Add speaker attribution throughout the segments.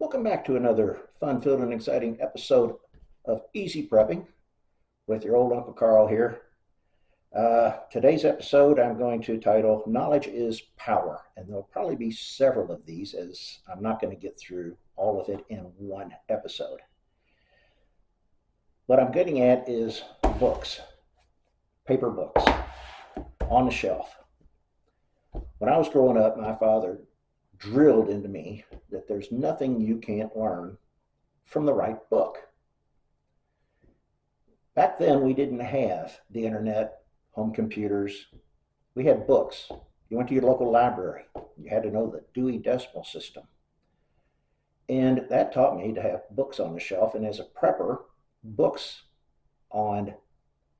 Speaker 1: Welcome back to another fun-filled and exciting episode of Easy Prepping with your old Uncle Carl here. Today's episode I'm going to title Knowledge is Power, and there'll probably be several of these as I'm not going to get through all of it in one episode. What I'm getting at is books, paper books on the shelf. When I was growing up, my father drilled into me that there's nothing you can't learn from the right book. Back then, we didn't have the internet, home computers. We had books. You went to your local library. You had to know the Dewey Decimal System. And that taught me to have books on the shelf. And as a prepper, books on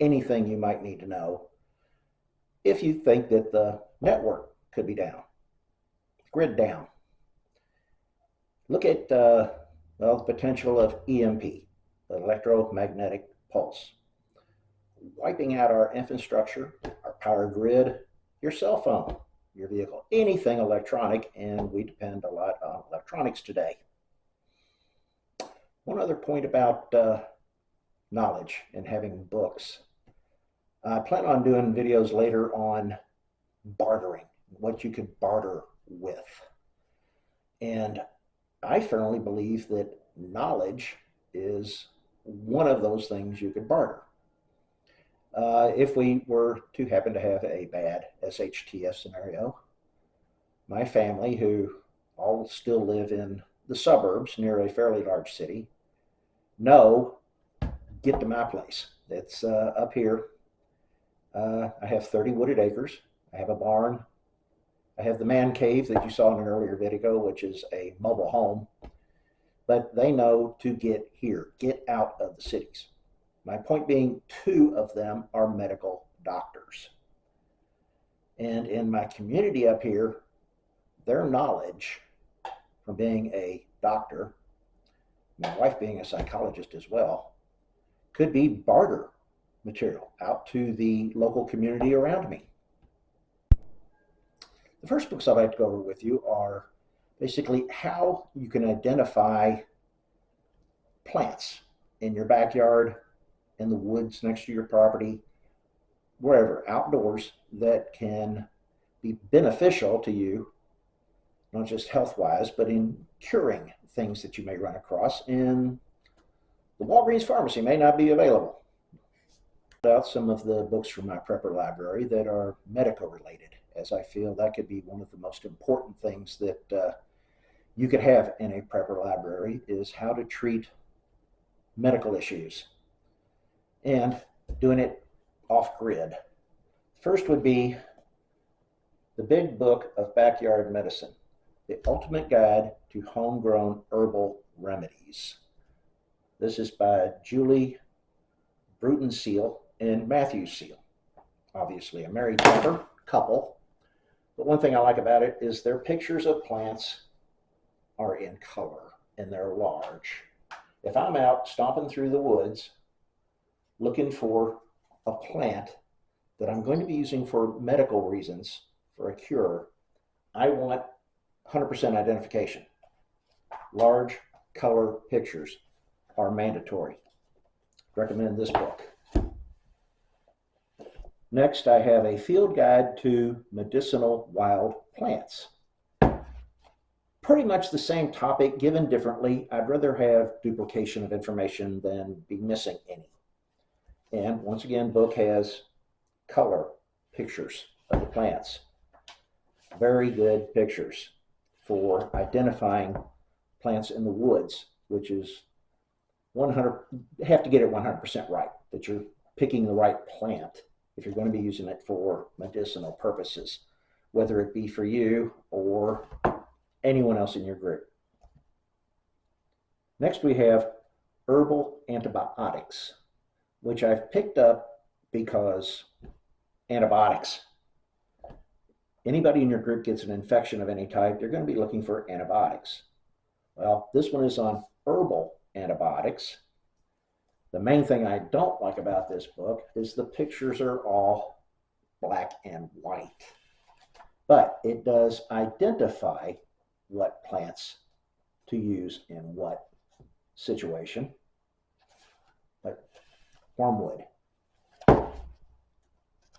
Speaker 1: anything you might need to know if you think that the network could be down, grid down. Look at the potential of EMP, electromagnetic pulse, wiping out our infrastructure, our power grid, your cell phone, your vehicle, anything electronic, and we depend a lot on electronics today. One other point about knowledge and having books. I plan on doing videos later on bartering, what you could barter with. And I firmly believe that knowledge is one of those things you could barter. If we were to happen to have a bad SHTF scenario, my family, who all still live in the suburbs near a fairly large city, know, get to my place. It's up here. I have 30 wooded acres. I have a barn. I have the man cave that you saw in an earlier video, which is a mobile home. But they know to get here, get out of the cities. My point being, two of them are medical doctors. And in my community up here, their knowledge from being a doctor, my wife being a psychologist as well, could be barter material out to the local community around me. The first books I'd like to go over with you are basically how you can identify plants in your backyard, in the woods next to your property, wherever, outdoors, that can be beneficial to you, not just health-wise, but in curing things that you may run across in the Walgreens pharmacy may not be available. Out some of the books from my prepper library that are medical related, as I feel that could be one of the most important things that you could have in a prepper library is how to treat medical issues and doing it off grid. First would be the big book of backyard medicine, The Ultimate Guide to Homegrown Herbal Remedies. This is by Julie Bruton Seal and Matthew Seal. Obviously a married couple. But one thing I like about it is their pictures of plants are in color and they're large. If I'm out stomping through the woods looking for a plant that I'm going to be using for medical reasons for a cure, I want 100% identification. Large color pictures are mandatory. Recommend this book. Next, I have a field guide to medicinal wild plants. Pretty much the same topic given differently. I'd rather have duplication of information than be missing any. And once again, book has color pictures of the plants. Very good pictures for identifying plants in the woods, which is 100, have to get it 100% right, that you're picking the right plant if you're going to be using it for medicinal purposes, whether it be for you or anyone else in your group. Next, we have Herbal Antibiotics, which I've picked up because antibiotics. Anybody in your group gets an infection of any type, they're going to be looking for antibiotics. Well, this one is on herbal antibiotics. The main thing I don't like about this book is the pictures are all black and white. But it does identify what plants to use in what situation, like wormwood.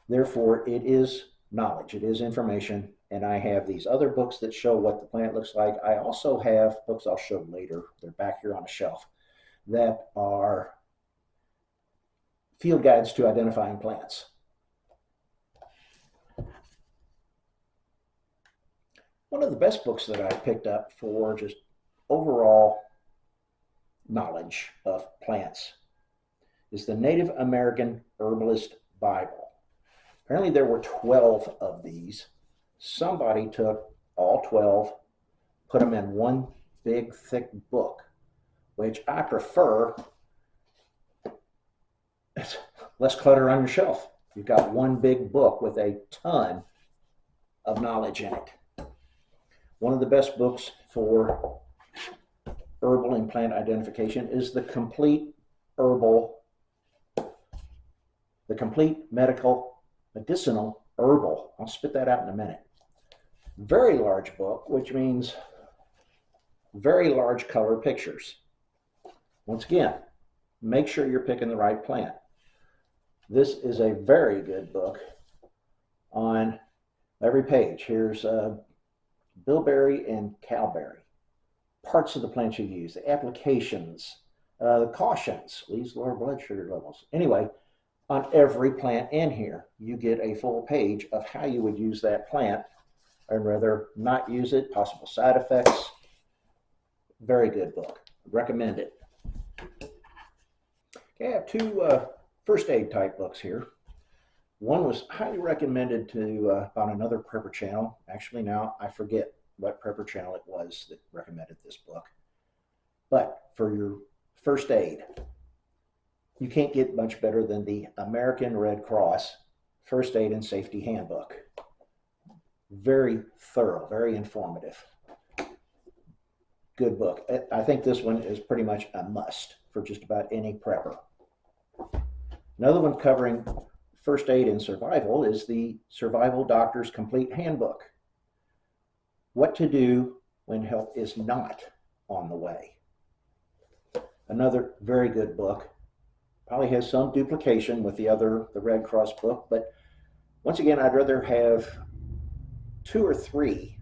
Speaker 1: Therefore, it is knowledge, it is information, and I have these other books that show what the plant looks like. I also have books I'll show later, they're back here on a shelf, that are field guides to identifying plants. One of the best books that I picked up for just overall knowledge of plants is the Native American Herbalist Bible. Apparently there were 12 of these. Somebody took all 12, put them in one big thick book, which I prefer. It's less clutter on your shelf. You've got one big book with a ton of knowledge in it. One of the best books for herbal and plant identification is the Complete Medicinal Herbal. I'll spit that out in a minute. Very large book, which means very large color pictures. Once again, make sure you're picking the right plant. This is a very good book. On every page, here's bilberry and cowberry, parts of the plants you use, the applications, the cautions, leads lower blood sugar levels. Anyway, on every plant in here, you get a full page of how you would use that plant and rather not use it, possible side effects. Very good book. Recommend it. Okay, I have two first aid type books here. One was highly recommended to on another prepper channel. Actually, now I forget what prepper channel it was that recommended this book. But for your first aid, you can't get much better than the American Red Cross First Aid and Safety Handbook. Very thorough, very informative. Good book. I think this one is pretty much a must for just about any prepper. Another one covering first aid and survival is the Survival Doctor's Complete Handbook. What to do when help is not on the way. Another very good book. Probably has some duplication with the Red Cross book, but once again, I'd rather have 2 or 3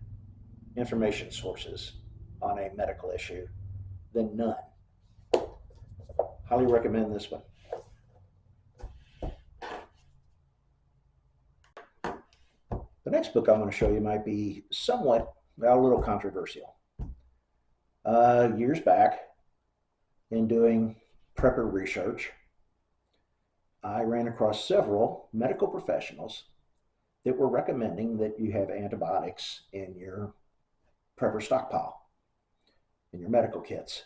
Speaker 1: information sources on a medical issue than none. Highly recommend this one. The next book I'm going to show you might be somewhat, well, a little controversial. Years back, in doing prepper research, I ran across several medical professionals that were recommending that you have antibiotics in your prepper stockpile, in your medical kits.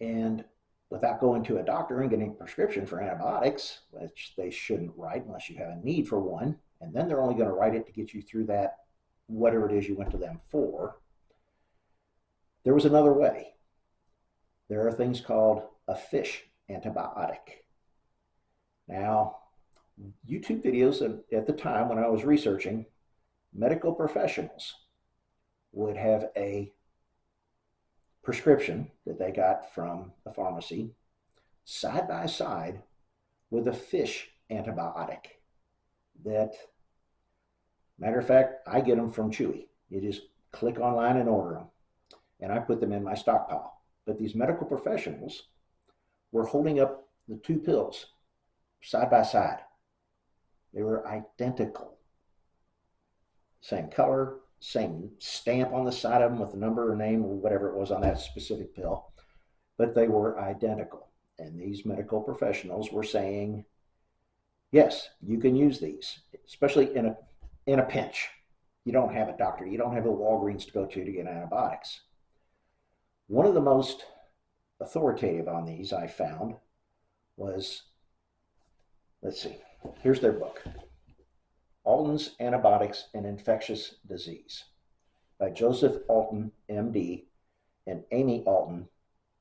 Speaker 1: And without going to a doctor and getting a prescription for antibiotics, which they shouldn't write unless you have a need for one, and then they're only going to write it to get you through that, whatever it is you went to them for. There was another way. There are things called a fish antibiotic. Now, YouTube videos at the time when I was researching, medical professionals would have a prescription that they got from the pharmacy side by side with a fish antibiotic. That, matter of fact, I get them from Chewy. You just click online and order them, and I put them in my stockpile. But these medical professionals were holding up the 2 pills side by side. They were identical. Same color, same stamp on the side of them with the number or name or whatever it was on that specific pill, but they were identical. And these medical professionals were saying, yes, you can use these, especially in a pinch. You don't have a doctor, you don't have a Walgreens to go to get antibiotics. One of the most authoritative on these I found was, let's see, here's their book, Alton's Antibiotics and Infectious Disease by Joseph Alton, MD, and Amy Alton,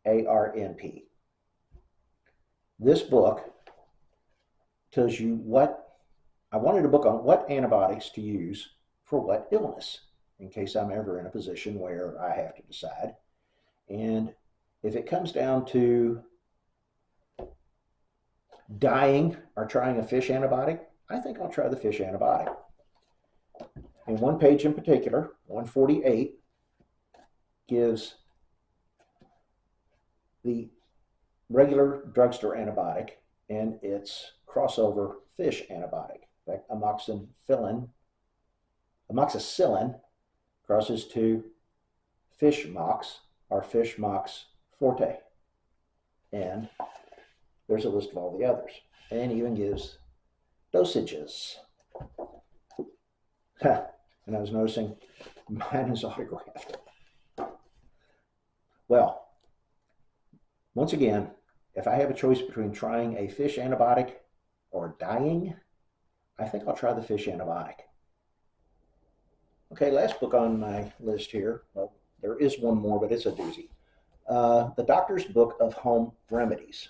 Speaker 1: ARNP. This book tells you I wanted a book on what antibiotics to use for what illness, in case I'm ever in a position where I have to decide. And if it comes down to dying or trying a fish antibiotic, I think I'll try the fish antibiotic. And one page in particular, 148, gives the regular drugstore antibiotic and its crossover fish antibiotic. In fact, amoxicillin crosses to fish mox or fish mox forte. And there's a list of all the others, and even gives dosages. And I was noticing mine is autographed. Well, once again, if I have a choice between trying a fish antibiotic or dying, I think I'll try the fish antibiotic. Okay, last book on my list here. Well, there is one more, but it's a doozy. The Doctor's Book of Home Remedies.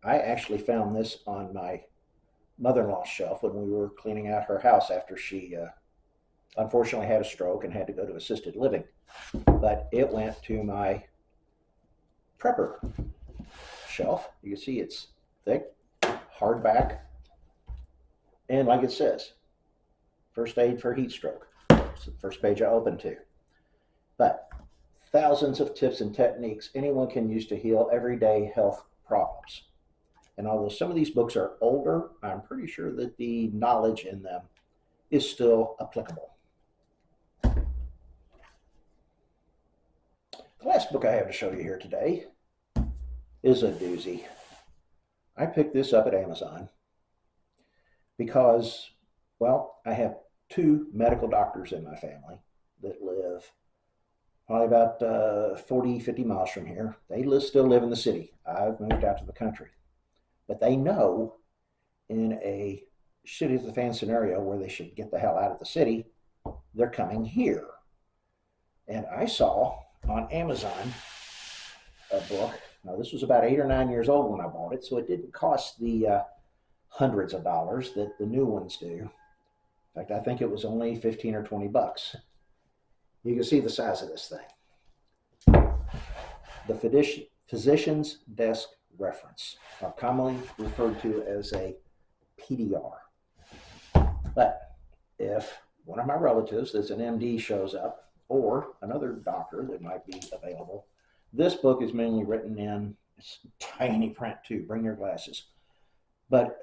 Speaker 1: I actually found this on my mother-in-law's shelf when we were cleaning out her house after she unfortunately had a stroke and had to go to assisted living. But it went to my prepper shelf. You can see it's thick, hardback, and like it says, first aid for heat stroke. It's the first page I opened to. But thousands of tips and techniques anyone can use to heal everyday health problems. And although some of these books are older, I'm pretty sure that the knowledge in them is still applicable. The last book I have to show you here today is a doozy. I picked this up at Amazon because, well, I have two medical doctors in my family that live probably about 40, 50 miles from here. They still live in the city. I've moved out to the country. But they know in a shit is the fan scenario where they should get the hell out of the city, they're coming here. And I saw on Amazon a book. Now, this was about 8 or 9 years old when I bought it, so it didn't cost the hundreds of dollars that the new ones do. In fact, I think it was only 15 or 20 bucks. You can see the size of this thing. The Physician's Desk Reference, commonly referred to as a PDR. But if one of my relatives that's an MD shows up, or another doctor that might be available, this book is mainly written in tiny print too. Bring your glasses. But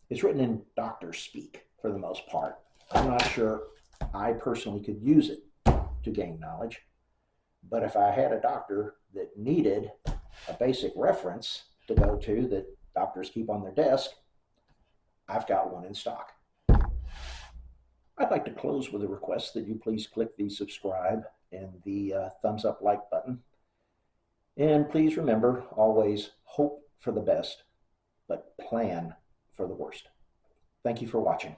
Speaker 1: it's written in doctor speak for the most part. I'm not sure I personally could use it to gain knowledge. But if I had a doctor that needed a basic reference to go to that doctors keep on their desk, I've got one in stock. I'd like to close with a request that you please click the subscribe and the thumbs up like button. And please remember, always hope for the best, but plan for the worst. Thank you for watching.